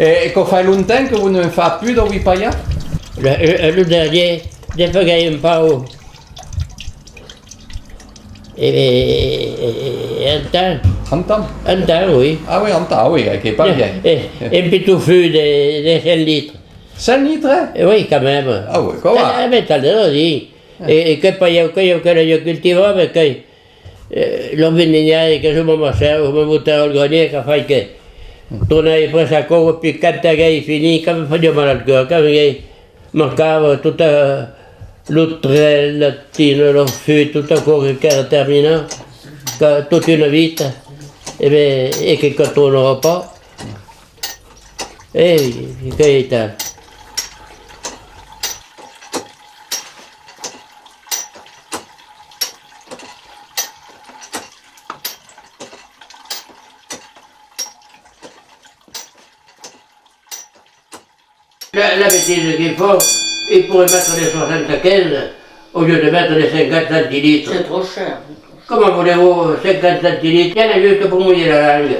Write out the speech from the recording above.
Et qu'on fait longtemps que vous ne faites plus de Wipaya? Le dernier, j'ai fait gagner un pao. Et un temps. Un temps, Oui. Ah oui, un temps, oui, qui est pas bien. Et un petit touffu de 5 litres. 5 litres? Oui, quand même. Ah oui, comment? Mais t'as l'air dit. Et que je cultivais, mais que l'homme venait que je me sers, je me boutais au grenier, qui fait que tournais presque à court, puis quand t'as fini, quand je faisais mal au cœur, quand je marquais toute l'outrelle, la tine, le fût, tout à coup qui est terminé, toute une vite, et que quand on n'aura pas, et qu'il était. La bêtise qu'il faut, il pourrait mettre les 75 au lieu de mettre les 50 centilitres. C'est trop cher. Comment voulez-vous 50 centilitres? Il y en a juste pour mouiller la langue.